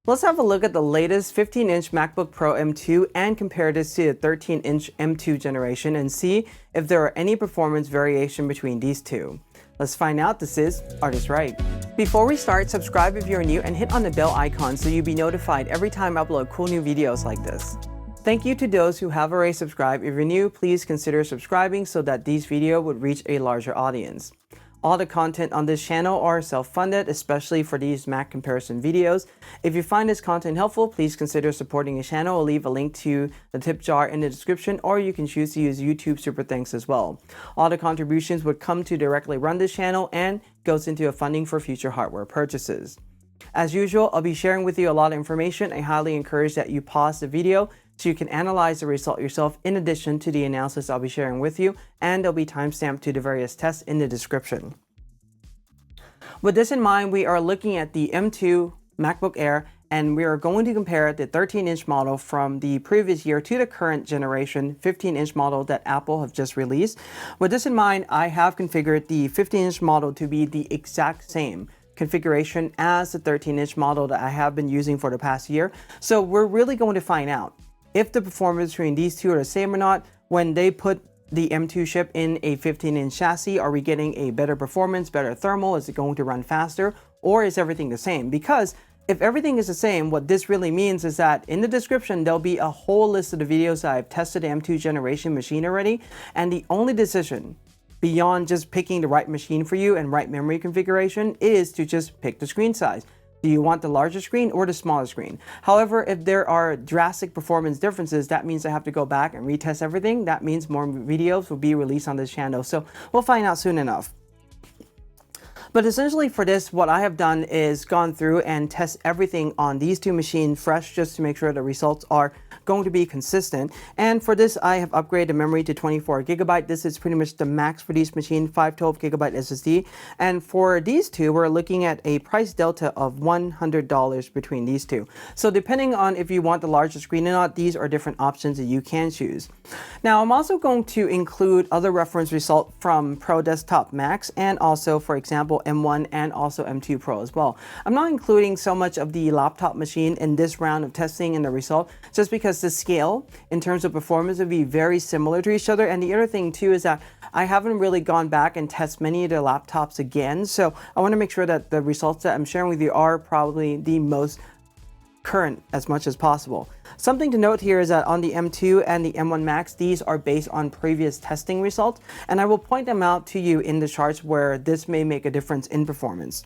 Let's have a look at the latest 15-inch MacBook Pro M2 and compare this to the 13-inch M2 generation and see if there are any performance variation between these two. Let's find out. This is ArtIsRight. Before we start, subscribe if you're new and hit on the bell icon so you'll be notified every time I upload cool new videos like this. Thank you to those who have already subscribed. If you're new, please consider subscribing so that these videos would reach a larger audience. All the content on this channel are self-funded, especially for these Mac comparison videos. If you find this content helpful, please consider supporting the channel. I'll leave a link to the tip jar in the description, or you can choose to use YouTube Super Thanks as well. All the contributions would come to directly run this channel and goes into a funding for future hardware purchases. As usual, I'll be sharing with you a lot of information. I highly encourage that you pause the video so you can analyze the result yourself in addition to the analysis I'll be sharing with you, and there'll be timestamp to the various tests in the description. With this in mind, we are looking at the M2 MacBook Air, and we are going to compare the 13-inch model from the previous year to the current generation 15-inch model that Apple have just released. With this in mind, I have configured the 15-inch model to be the exact same configuration as the 13-inch model that I have been using for the past year. So we're really going to find out if the performance between these two are the same or not. When they put the M2 chip in a 15-inch chassis, are we getting a better performance, better thermal? Is it going to run faster, or is everything the same? Because if everything is the same, what this really means is that in the description, there'll be a whole list of the videos that I've tested the M2 generation machine already, and the only decision beyond just picking the right machine for you and right memory configuration is to just pick the screen size. Do you want the larger screen or the smaller screen? However, if there are drastic performance differences, that means I have to go back and retest everything. That means more videos will be released on this channel. So we'll find out soon enough. But essentially for this, what I have done is gone through and test everything on these two machines fresh, just to make sure the results are going to be consistent. And for this, I have upgraded the memory to 24 GB. This is pretty much the max for these machines, 512 GB SSD. And for these two, we're looking at a price delta of $100 between these two. So depending on if you want the larger screen or not, these are different options that you can choose. Now, I'm also going to include other reference results from Pro Desktop Max and also, for example, M1 and also M2 Pro as well. I'm not including so much of the laptop machine in this round of testing and the result, just because the scale in terms of performance would be very similar to each other. And the other thing too is that I haven't really gone back and tested many of the laptops again. So I want to make sure that the results that I'm sharing with you are probably the most current as much as possible. Something to note here is that on the M2 and the M1 Max, these are based on previous testing results, and I will point them out to you in the charts where this may make a difference in performance.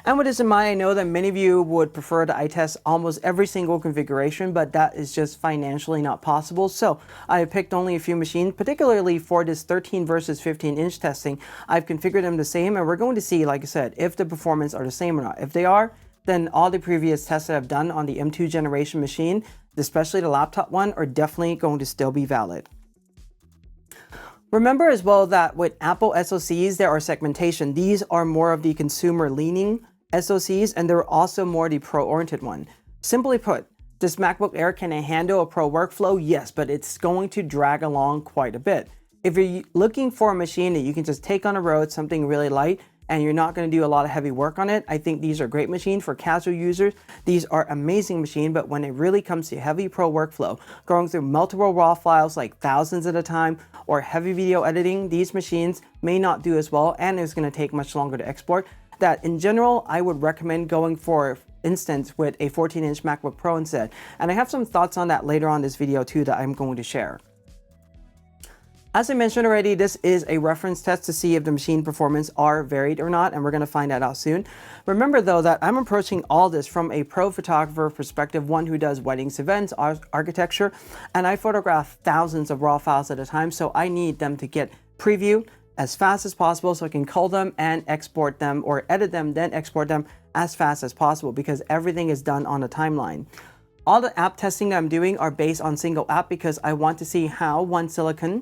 And with this in mind, I know that many of you would prefer that I test almost every single configuration, but that is just financially not possible. So I have picked only a few machines, particularly for this 13 versus 15-inch testing. I've configured them the same, and we're going to see, like I said, if the performance are the same or not. If they are, then all the previous tests that I've done on the M2 generation machine, especially the laptop one, are definitely going to still be valid. Remember as well that with Apple SoCs, there are segmentation. These are more of the consumer-leaning SoCs, and they're also more the pro-oriented one. Simply put, this MacBook Air, can it handle a pro workflow? Yes, but it's going to drag along quite a bit. If you're looking for a machine that you can just take on the road, something really light, and you're not going to do a lot of heavy work on it, I think these are great machines for casual users. These are amazing machines, but when it really comes to heavy pro workflow, going through multiple raw files like thousands at a time, or heavy video editing, these machines may not do as well, and it's going to take much longer to export. That in general, I would recommend going for instance with a 14-inch MacBook Pro instead. And I have some thoughts on that later on this video too that I'm going to share. As I mentioned already, this is a reference test to see if the machine performance are varied or not, and we're going to find that out soon. Remember though that I'm approaching all this from a pro photographer perspective, one who does weddings, events, architecture, and I photograph thousands of raw files at a time, so I need them to get preview as fast as possible so I can cull them and export them, or edit them, then export them as fast as possible, because everything is done on a timeline. All the app testing that I'm doing are based on single app because I want to see how one silicon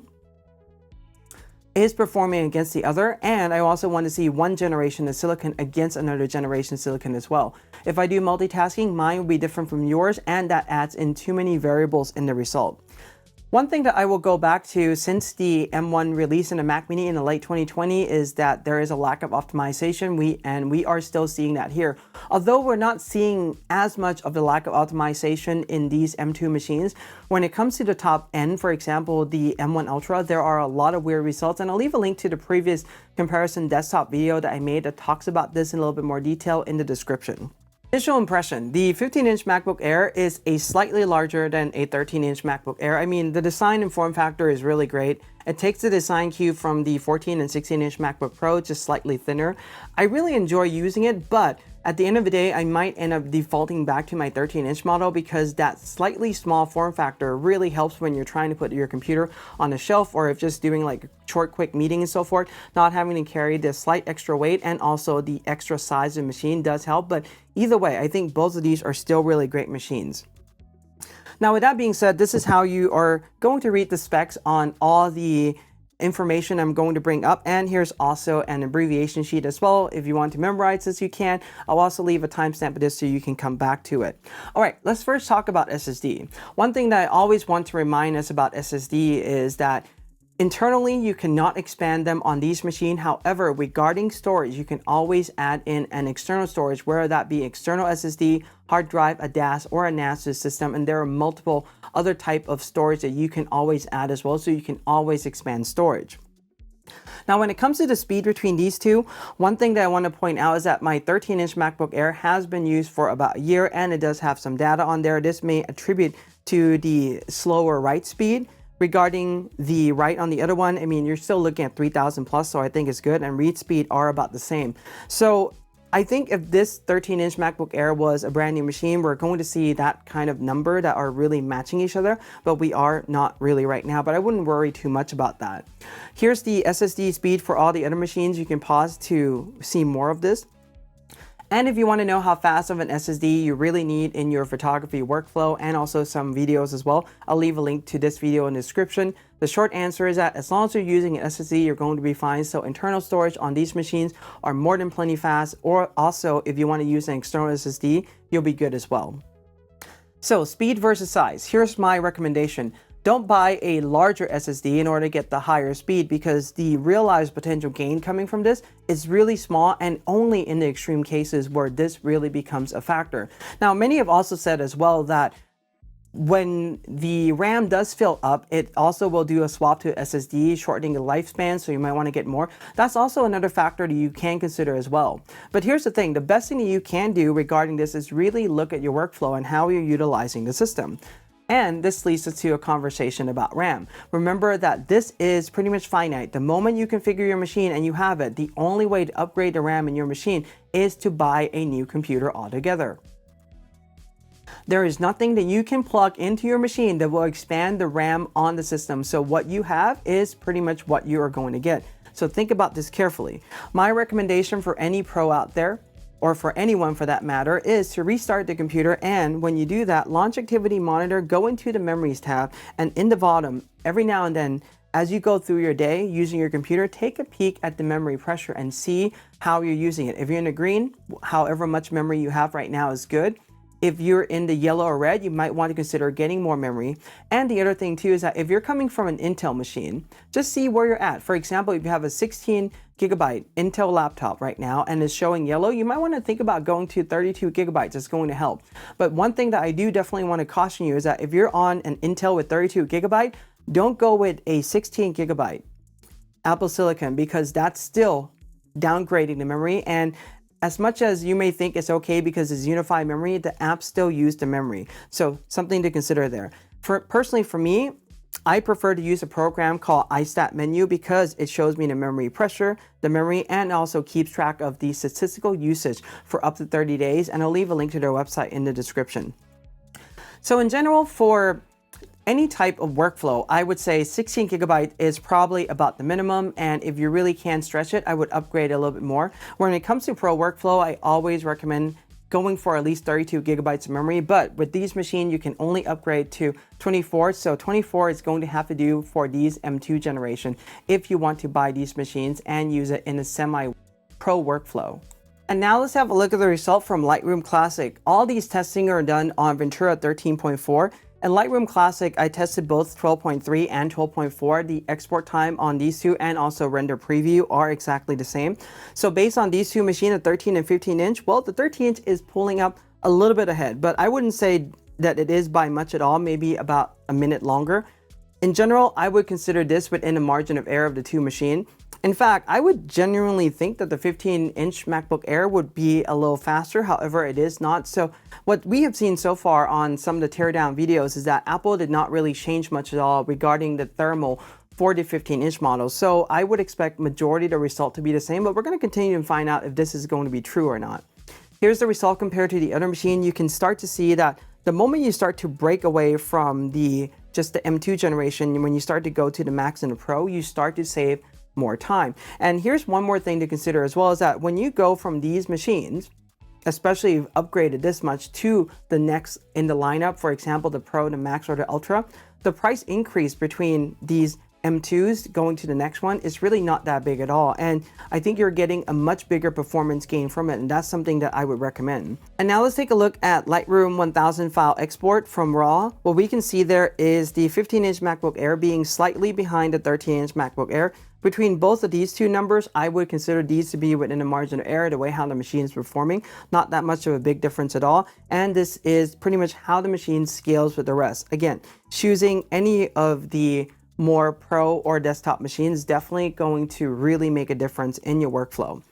is performing against the other, and I also want to see one generation of silicon against another generation of silicon as well. If I do multitasking, mine will be different from yours, and that adds in too many variables in the result. One thing that I will go back to since the M1 release in the Mac Mini in the late 2020 is that there is a lack of optimization. We are still seeing that here. Although we're not seeing as much of the lack of optimization in these M2 machines, when it comes to the top end, for example, the M1 Ultra, there are a lot of weird results. And I'll leave a link to the previous comparison desktop video that I made that talks about this in a little bit more detail in the description. Initial impression, the 15-inch MacBook Air is a slightly larger than a 13-inch MacBook Air. I mean, the design and form factor is really great. It takes the design cue from the 14 and 16-inch MacBook Pro, just slightly thinner. I really enjoy using it, but at the end of the day, I might end up defaulting back to my 13-inch model because that slightly small form factor really helps when you're trying to put your computer on a shelf, or if just doing like a short, quick meeting and so forth, not having to carry the slight extra weight and also the extra size of the machine does help. But either way, I think both of these are still really great machines. Now, with that being said, this is how you are going to read the specs on all the information I'm going to bring up, and here's also an abbreviation sheet as well. If you want to memorize this, you can. I'll also leave a timestamp of this so you can come back to it. All right, let's first talk about SSD. One thing that I always want to remind us about SSD is that internally, you cannot expand them on these machines. However, regarding storage, you can always add in an external storage, whether that be external SSD, hard drive, a DAS, or a NAS system. And there are multiple other type of storage that you can always add as well, so you can always expand storage. Now, when it comes to the speed between these two, one thing that I want to point out is that my 13-inch MacBook Air has been used for about a year, and it does have some data on there. This may attribute to the slower write speed. Regarding the write on the other one, I mean, you're still looking at 3,000 plus, so I think it's good, and read speed are about the same. So I think if this 13-inch MacBook Air was a brand new machine, we're going to see that kind of number that are really matching each other, but we are not really right now, but I wouldn't worry too much about that. Here's the SSD speed for all the other machines. You can pause to see more of this. And if you want to know how fast of an SSD you really need in your photography workflow and also some videos as well, I'll leave a link to this video in the description. The short answer is that as long as you're using an SSD, you're going to be fine. So internal storage on these machines are more than plenty fast, or also if you want to use an external SSD, you'll be good as well. So speed versus size. Here's my recommendation. Don't buy a larger SSD in order to get the higher speed, because the realized potential gain coming from this is really small, and only in the extreme cases where this really becomes a factor. Now, many have also said as well that when the RAM does fill up, it also will do a swap to SSD, shortening the lifespan, so you might want to get more. That's also another factor that you can consider as well. But here's the thing, the best thing that you can do regarding this is really look at your workflow and how you're utilizing the system. And this leads us to a conversation about RAM. Remember that this is pretty much finite. The moment you configure your machine and you have it, the only way to upgrade the RAM in your machine is to buy a new computer altogether. There is nothing that you can plug into your machine that will expand the RAM on the system. So what you have is pretty much what you are going to get. So think about this carefully. My recommendation for any pro out there, or for anyone for that matter, is to restart the computer, and when you do that, launch Activity Monitor, go into the Memories tab, and in the bottom, every now and then, as you go through your day using your computer, take a peek at the memory pressure and see how you're using it. If you're in the green, however much memory you have right now is good. If you're in the yellow or red, you might want to consider getting more memory. And the other thing too is that if you're coming from an Intel machine, just see where you're at. For example, if you have a 16 gigabyte Intel laptop right now and is showing yellow, you might want to think about going to 32 gigabytes. It's going to help. But one thing that I do definitely want to caution you is that if you're on an Intel with 32 gigabyte, don't go with a 16 gigabyte Apple Silicon, because that's still downgrading the memory. And as much as you may think it's okay because it's unified memory, the apps still use the memory. So something to consider there. Personally, for me, I prefer to use a program called iStatMenu because it shows me the memory pressure, the memory, and also keeps track of the statistical usage for up to 30 days. And I'll leave a link to their website in the description. So in general, for any type of workflow, I would say 16 gigabyte is probably about the minimum, and if you really can stretch it, I would upgrade a little bit more. When it comes to pro workflow, I always recommend going for at least 32 gigabytes of memory, but with these machines, you can only upgrade to 24, so 24 is going to have to do for these M2 generation if you want to buy these machines and use it in a semi-pro workflow. And now let's have a look at the result from Lightroom Classic. All these testing are done on Ventura 13.4. In Lightroom Classic, I tested both 12.3 and 12.4. The export time on these two and also render preview are exactly the same. So based on these two machines, the 13 and 15 inch, well, the 13 inch is pulling up a little bit ahead, but I wouldn't say that it is by much at all, maybe about a minute longer. In general, I would consider this within a margin of error of the two machines. In fact, I would genuinely think that the 15-inch MacBook Air would be a little faster. However, it is not. So what we have seen so far on some of the teardown videos is that Apple did not really change much at all regarding the thermal for the 15-inch model. So I would expect majority of the result to be the same, but we're going to continue to find out if this is going to be true or not. Here's the result compared to the other machine. You can start to see that the moment you start to break away from just the M2 generation, when you start to go to the Max and the Pro, you start to save more time. And here's one more thing to consider as well, is that when you go from these machines, especially if you've upgraded this much to the next in the lineup, for example, the Pro, the Max, or the Ultra, the price increase between these M2s going to the next one is really not that big at all. And I think you're getting a much bigger performance gain from it. And that's something that I would recommend. And now let's take a look at Lightroom 1000 file export from RAW. What we can see there is the 15-inch MacBook Air being slightly behind the 13-inch MacBook Air. Between both of these two numbers, I would consider these to be within a margin of error, the way how the machine is performing. Not that much of a big difference at all. And this is pretty much how the machine scales with the rest. Again, choosing any of the more pro or desktop machines is definitely going to really make a difference in your workflow.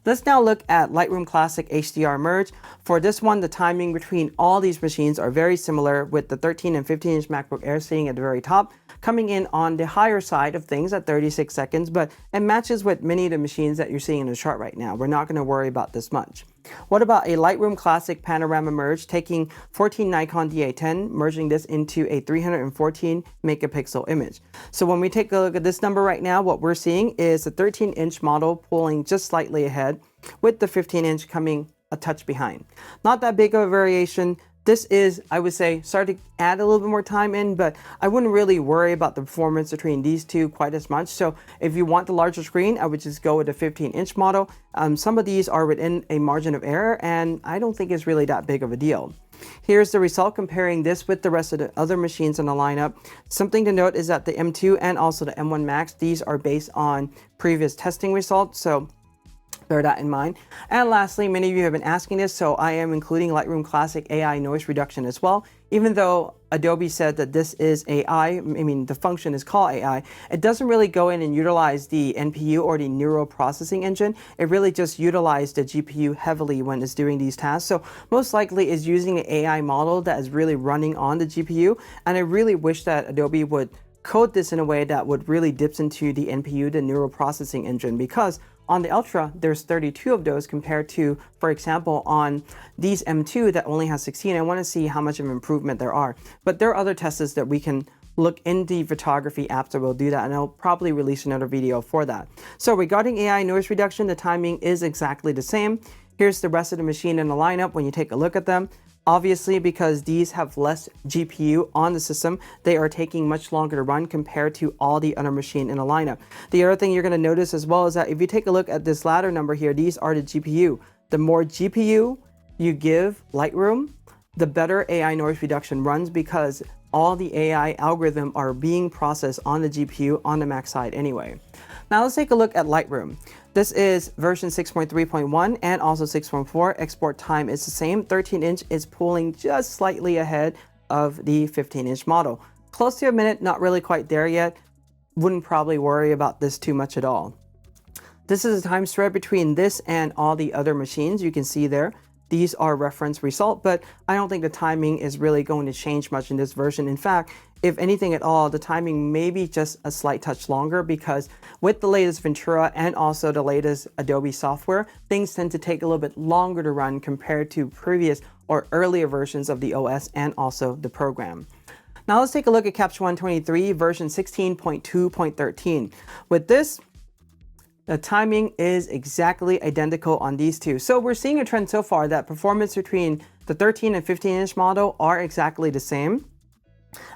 Let's now look at Lightroom Classic HDR Merge. For this one, the timing between all these machines are very similar, with the 13 and 15-inch MacBook Air sitting at the very top, coming in on the higher side of things at 36 seconds, but it matches with many of the machines that you're seeing in the chart right now. We're not going to worry about this much. What about a Lightroom Classic Panorama Merge, taking 14 Nikon D810, merging this into a 314 megapixel image? So when we take a look at this number right now, what we're seeing is the 13-inch model pulling just slightly ahead, with the 15-inch coming a touch behind. Not that big of a variation. This is, I would say, starting to add a little bit more time in, but I wouldn't really worry about the performance between these two quite as much. So if you want the larger screen, I would just go with the 15-inch model. Some of these are within a margin of error, and I don't think it's really that big of a deal. Here's the result comparing this with the rest of the other machines in the lineup. Something to note is that the M2 and also the M1 Max, these are based on previous testing results, so bear that in mind. And lastly, many of you have been asking this, so I am including Lightroom Classic AI Noise Reduction as well. Even though Adobe said that this is AI, I mean, the function is called AI, it doesn't really go in and utilize the NPU or the neural processing engine. It really just utilizes the GPU heavily when it's doing these tasks. So most likely is using an AI model that is really running on the GPU. And I really wish that Adobe would code this in a way that would really dips into the NPU, the neural processing engine, because on the Ultra, there's 32 of those compared to, for example, on these M2 that only has 16. I want to see how much of an improvement there are. But there are other tests that we can look in the photography apps that will do that, and I'll probably release another video for that. So regarding AI noise reduction, the timing is exactly the same. Here's the rest of the machine in the lineup when you take a look at them. Obviously, because these have less GPU on the system, they are taking much longer to run compared to all the other machines in the lineup. The other thing you're going to notice as well is that if you take a look at this ladder number here, these are the GPU. The more GPU you give Lightroom, the better AI noise reduction runs, because all the AI algorithms are being processed on the GPU on the Mac side anyway. Now let's take a look at Lightroom. This is version 6.3.1 and also 6.4. Export time is the same. 13-inch is pulling just slightly ahead of the 15-inch model. Close to a minute, not really quite there yet. Wouldn't probably worry about this too much at all. This is a time spread between this and all the other machines. You can see there. These are reference result, but I don't think the timing is really going to change much in this version. In fact, if anything at all, the timing may be just a slight touch longer, because with the latest Ventura and also the latest Adobe software, things tend to take a little bit longer to run compared to previous or earlier versions of the OS and also the program. Now let's take a look at Capture One 23 version 16.2.13. With this, the timing is exactly identical on these two. So we're seeing a trend so far that performance between the 13 and 15-inch model are exactly the same.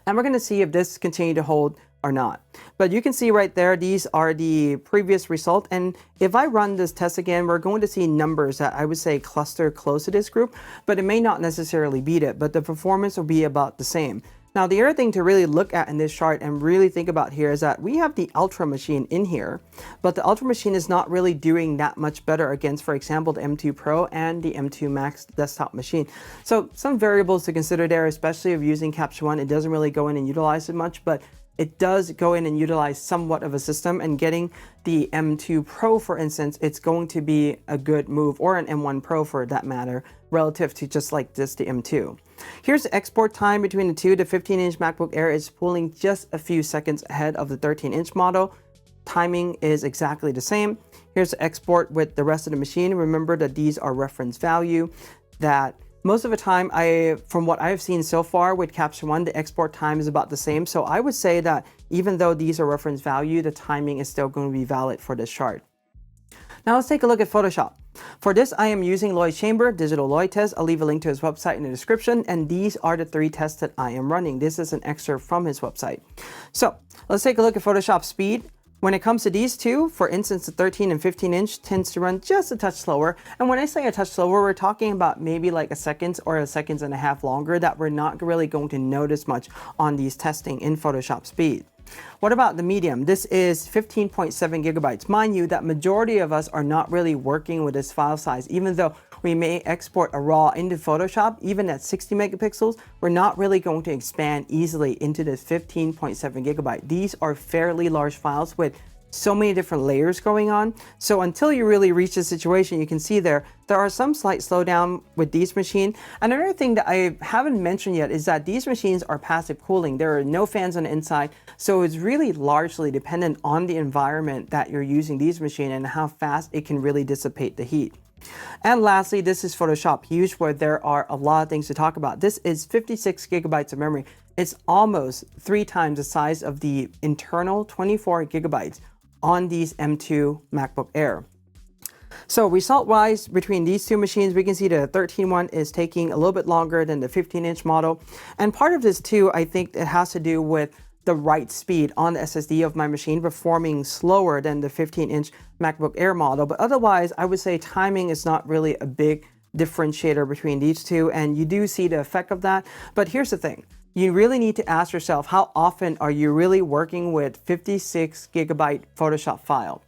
And we're going to see if this continue to hold or not. But you can see right there, these are the previous result. And if I run this test again, we're going to see numbers that I would say cluster close to this group, but it may not necessarily beat it, but the performance will be about the same. Now, the other thing to really look at in this chart and really think about here is that we have the Ultra machine in here, but the Ultra machine is not really doing that much better against, for example, the M2 Pro and the M2 Max desktop machine. So some variables to consider there, especially if using Capture One. It doesn't really go in and utilize it much, but it does go in and utilize somewhat of a system, and getting the M2 Pro, for instance, it's going to be a good move, or an M1 Pro for that matter, relative to just like this, the M2. Here's the export time between the two. The 15-inch MacBook Air is pulling just a few seconds ahead of the 13-inch model. Timing is exactly the same. Here's the export with the rest of the machine. Remember that these are reference value, that most of the time, from what I've seen so far with Capture One, the export time is about the same. So I would say that even though these are reference value, the timing is still going to be valid for this chart. Now let's take a look at Photoshop. For this, I am using Lloyd Chamber, Digital Lloyd Test. I'll leave a link to his website in the description, and these are the 3 tests that I am running. This is an excerpt from his website. So let's take a look at Photoshop speed. When it comes to these two, for instance, the 13 and 15 inch tends to run just a touch slower. And when I say a touch slower, we're talking about maybe like a second or a second and a half longer that we're not really going to notice much on these testing in Photoshop speed. What about the medium? This is 15.7 gigabytes. Mind you, that majority of us are not really working with this file size. Even though we may export a RAW into Photoshop, even at 60 megapixels, we're not really going to expand easily into this 15.7 gigabyte. These are fairly large files with so many different layers going on. So until you really reach this situation, you can see there are some slight slowdown with these machines. And another thing that I haven't mentioned yet is that these machines are passive cooling. There are no fans on the inside. So it's really largely dependent on the environment that you're using these machines and how fast it can really dissipate the heat. And lastly, this is Photoshop Huge, where there are a lot of things to talk about. This is 56 gigabytes of memory. It's almost 3 times the size of the internal 24 gigabytes on these M2 MacBook Air. So result-wise, between these two machines, we can see the 13 one is taking a little bit longer than the 15-inch model. And part of this too, I think it has to do with the write speed on the SSD of my machine performing slower than the 15-inch MacBook Air model. But otherwise, I would say timing is not really a big differentiator between these two, and you do see the effect of that. But here's the thing. You really need to ask yourself, how often are you really working with 56 gigabyte Photoshop file?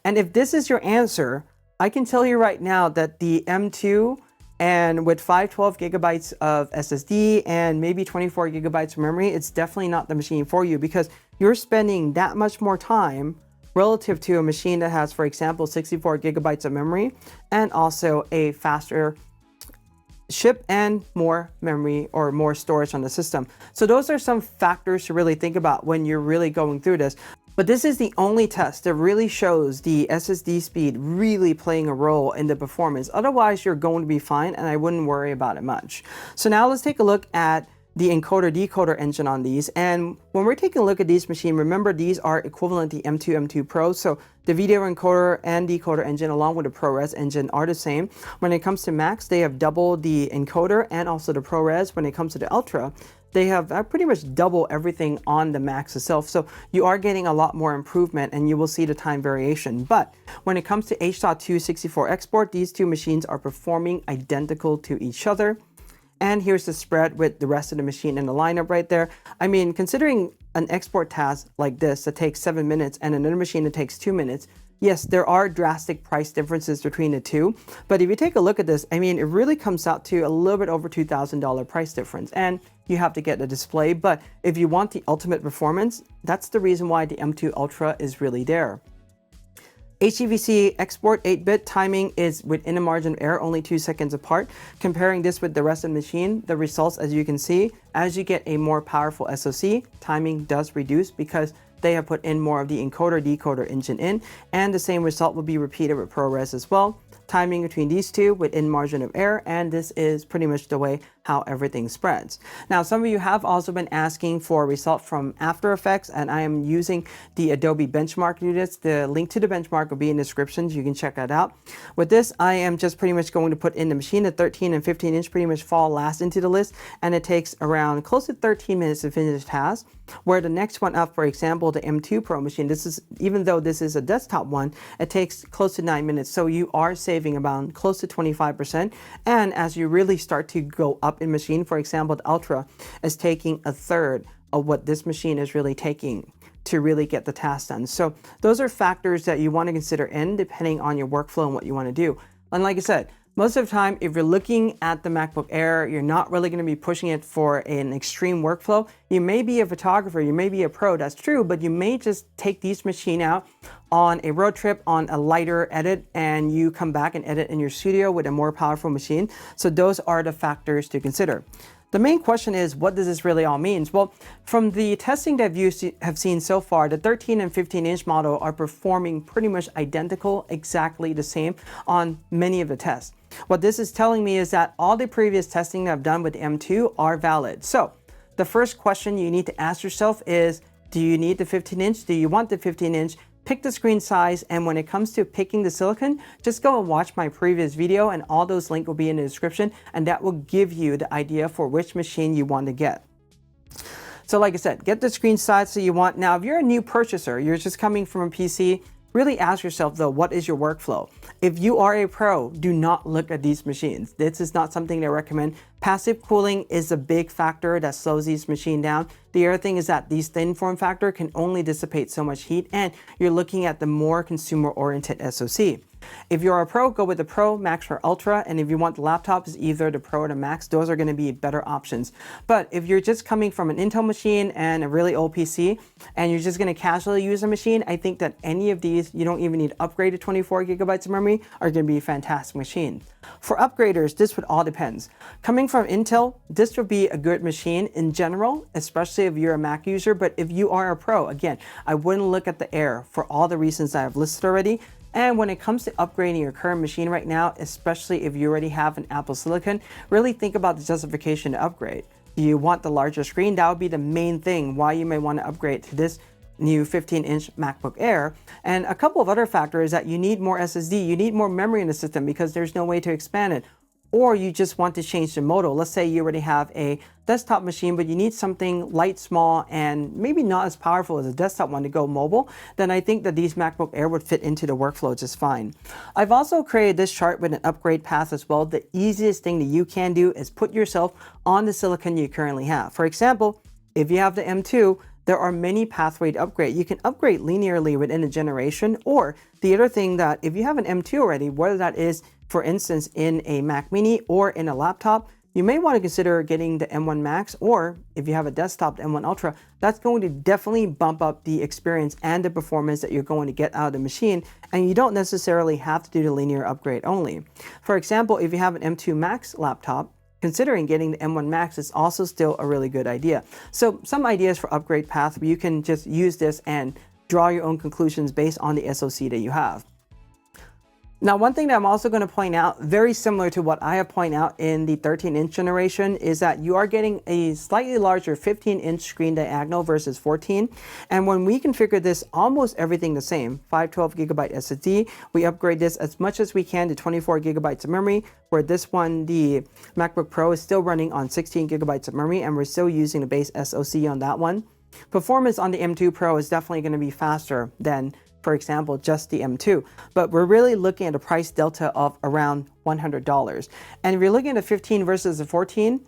And if this is your answer, I can tell you right now that the M2, and with 512 gigabytes of SSD and maybe 24 gigabytes of memory, it's definitely not the machine for you, because you're spending that much more time relative to a machine that has, for example, 64 gigabytes of memory and also a faster chip and more memory or more storage on the system. So those are some factors to really think about when you're really going through this. But this is the only test that really shows the SSD speed really playing a role in the performance. Otherwise, you're going to be fine, and I wouldn't worry about it much. So now let's take a look at the encoder decoder engine on these. And when we're taking a look at these machines, remember these are equivalent to the M2, M2 Pro. So the video encoder and decoder engine along with the ProRes engine are the same. When it comes to Max, they have double the encoder and also the ProRes. When it comes to the Ultra, they have pretty much double everything on the Max itself. So you are getting a lot more improvement, and you will see the time variation. But when it comes to H.2 64 export, these two machines are performing identical to each other. And here's the spread with the rest of the machine in the lineup right there. I mean, considering an export task like this that takes 7 minutes and another machine that takes 2 minutes, yes, there are drastic price differences between the two. But if you take a look at this, I mean, it really comes out to a little bit over $2,000 price difference. And you have to get the display. But if you want the ultimate performance, that's the reason why the M2 Ultra is really there. HEVC export 8-bit timing is within a margin of error, only 2 seconds apart. Comparing this with the rest of the machine, the results, as you can see, as you get a more powerful SoC, timing does reduce because they have put in more of the encoder decoder engine in, and the same result will be repeated with ProRes as well. Timing between these two within margin of error, and this is pretty much the way how everything spreads. Now, some of you have also been asking for a result from AfterEffects, and I am using the Adobe benchmark units. The link to the benchmark will be in the description, so you can check that out. With this, I am just pretty much going to put in the machine. The 13 and 15 inch pretty much fall last into the list, and it takes around close to 13 minutes to finish the task. Where the next one up, for example, the M2 Pro machine, this is, even though this is a desktop one, it takes close to 9 minutes. So you are saving saving about close to 25%. And as you really start to go up in machine, for example, the Ultra is taking a third of what this machine is really taking to really get the task done. So those are factors that you want to consider in depending on your workflow and what you want to do. And like I said, most of the time, if you're looking at the MacBook Air, you're not really going to be pushing it for an extreme workflow. You may be a photographer, you may be a pro, that's true, but you may just take these machine out on a road trip on a lighter edit and you come back and edit in your studio with a more powerful machine. So those are the factors to consider. The main question is, what does this really all mean? Well, from the testing that you have seen so far, the 13 and 15-inch model are performing pretty much identical, exactly the same on many of the tests. What this is telling me is that all the previous testing that I've done with the M2 are valid. So the first question you need to ask yourself is, do you need the 15-inch? Do you want the 15-inch? Pick the screen size, and when it comes to picking the silicon, just go and watch my previous video, and all those links will be in the description, and that will give you the idea for which machine you want to get. So like I said, get the screen size that you want. Now, if you're a new purchaser, you're just coming from a PC, really ask yourself though, what is your workflow? If you are a pro, do not look at these machines. This is not something I recommend. Passive cooling is a big factor that slows these machines down. The other thing is that these thin form factor can only dissipate so much heat, and you're looking at the more consumer-oriented SoC. If you're a pro, go with the Pro, Max, or Ultra, and if you want the laptop, is either the Pro or the Max. Those are going to be better options. But if you're just coming from an Intel machine and a really old PC, and you're just going to casually use a machine, I think that any of these, you don't even need to upgrade to 24 gigabytes of memory, are going to be a fantastic machine. For upgraders, this would all depends. Coming from Intel, this would be a good machine in general, especially if you're a Mac user. But if you are a pro, again, I wouldn't look at the Air for all the reasons that I've listed already. And when it comes to upgrading your current machine right now, especially if you already have an Apple Silicon, really think about the justification to upgrade. Do you want the larger screen? That would be the main thing why you may want to upgrade to this new 15-inch MacBook Air. And a couple of other factors that you need more SSD, you need more memory in the system because there's no way to expand it. Or you just want to change the modal. Let's say you already have a desktop machine, but you need something light, small, and maybe not as powerful as a desktop one to go mobile, then I think that these MacBook Air would fit into the workflow just fine. I've also created this chart with an upgrade path as well. The easiest thing that you can do is put yourself on the silicon you currently have. For example, if you have the M2, there are many pathways to upgrade. You can upgrade linearly within a generation, or the other thing that if you have an M2 already, whether that is, for instance, in a Mac Mini or in a laptop, you may want to consider getting the M1 Max, or if you have a desktop, the M1 Ultra, that's going to definitely bump up the experience and the performance that you're going to get out of the machine, and you don't necessarily have to do the linear upgrade only. For example, if you have an M2 Max laptop, considering getting the M1 Max is also still a really good idea. So some ideas for upgrade path, you can just use this and draw your own conclusions based on the SoC that you have. Now, one thing that I'm also going to point out, very similar to what I have pointed out in the 13-inch generation, is that you are getting a slightly larger 15-inch screen diagonal versus 14. And when we configure this, almost everything the same, 512 gigabyte SSD, we upgrade this as much as we can to 24 gigabytes of memory, where this one, the MacBook Pro, is still running on 16 gigabytes of memory, and we're still using the base SoC on that one. Performance on the M2 Pro is definitely going to be faster than, for example, just the M2, but we're really looking at a price delta of around $100. And if you're looking at a 15 versus a 14,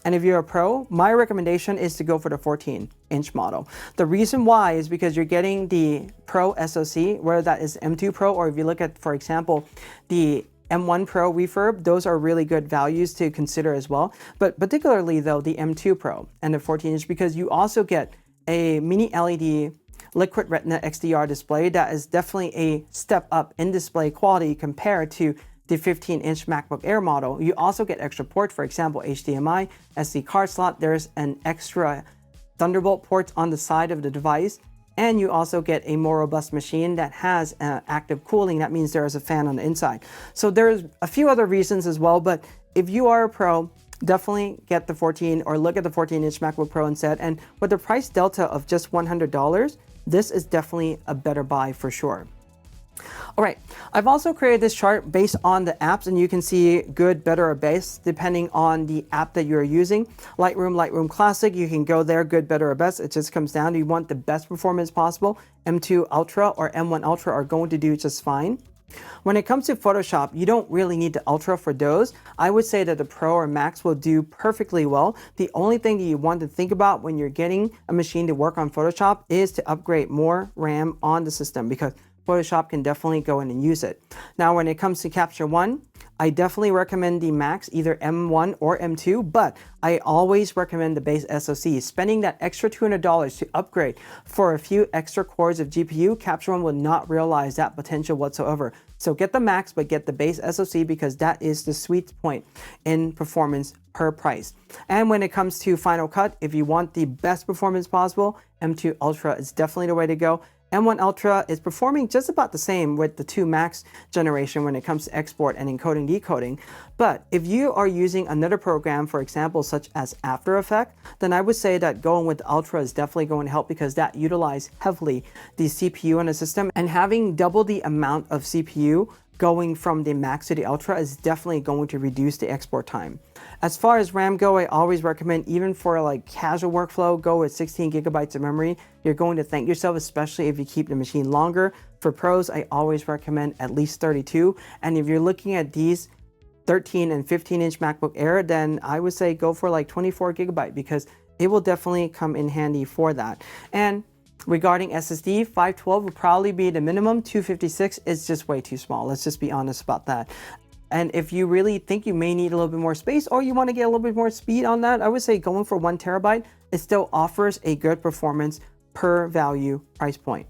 and if you're a pro, my recommendation is to go for the 14-inch model. The reason why is because you're getting the Pro SoC, whether that is M2 Pro, or if you look at, for example, the M1 Pro refurb, those are really good values to consider as well. But particularly though, the M2 Pro and the 14-inch, because you also get a mini LED Liquid Retina XDR display that is definitely a step up in display quality compared to the 15-inch MacBook Air model. You also get extra ports, for example, HDMI, SD card slot. There's an extra Thunderbolt port on the side of the device, and you also get a more robust machine that has active cooling. That means there is a fan on the inside. So there's a few other reasons as well, but if you are a pro, definitely get the 14 or look at the 14-inch MacBook Pro instead. And with the price delta of just $100, this is definitely a better buy for sure. All right, I've also created this chart based on the apps, and you can see good, better, or best depending on the app that you're using. Lightroom Classic, you can go there, good, better, or best. It just comes down to you want the best performance possible. M2 Ultra or M1 Ultra are going to do just fine. When it comes to Photoshop, you don't really need the Ultra for those. I would say that the Pro or Max will do perfectly well. The only thing that you want to think about when you're getting a machine to work on Photoshop is to upgrade more RAM on the system, because Photoshop can definitely go in and use it. Now, when it comes to Capture One, I definitely recommend the Max, either M1 or M2, but I always recommend the base SoC. Spending that extra $200 to upgrade for a few extra cores of GPU, Capture One will not realize that potential whatsoever. So get the Max, but get the base SoC, because that is the sweet point in performance per price. And when it comes to Final Cut, if you want the best performance possible, M2 Ultra is definitely the way to go. M1 Ultra is performing just about the same with the 2 Max generation when it comes to export and encoding decoding. But if you are using another program, for example, such as AfterEffects, then I would say that going with the Ultra is definitely going to help, because that utilizes heavily the CPU in the system, and having double the amount of CPU going from the Max to the Ultra is definitely going to reduce the export time. As far as RAM go, I always recommend, even for like casual workflow, go with 16 gigabytes of memory. You're going to thank yourself, especially if you keep the machine longer. For pros, I always recommend at least 32. And if you're looking at these 13 and 15-inch MacBook Air, then I would say go for like 24 gigabyte, because it will definitely come in handy for that. And regarding SSD, 512 would probably be the minimum. 256 is just way too small. Let's just be honest about that. And if you really think you may need a little bit more space, or you want to get a little bit more speed on that, I would say going for 1 terabyte, it still offers a good performance per value price point.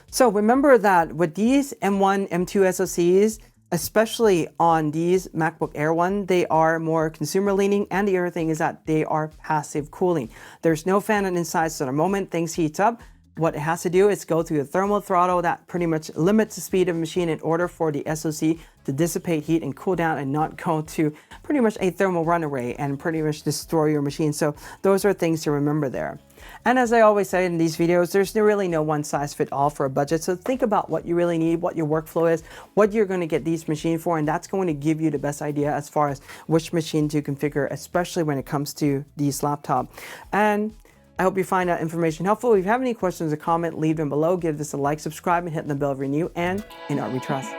So remember that with these M1, M2 SoCs, especially on these MacBook Air 1, they are more consumer leaning, and the other thing is that they are passive cooling. There's no fan on the inside, so the moment things heat up, what it has to do is go through the thermal throttle that pretty much limits the speed of the machine in order for the SoC to dissipate heat and cool down, and not go to pretty much a thermal runaway and pretty much destroy your machine. So those are things to remember there. And as I always say in these videos, there's really no one size fit all for a budget. So think about what you really need, what your workflow is, what you're going to get these machines for, and that's going to give you the best idea as far as which machine to configure, especially when it comes to these laptops. And I hope you find that information helpful. If you have any questions or comment, leave them below. Give this a like, subscribe, and hit the bell if you're new. And in Art we trust.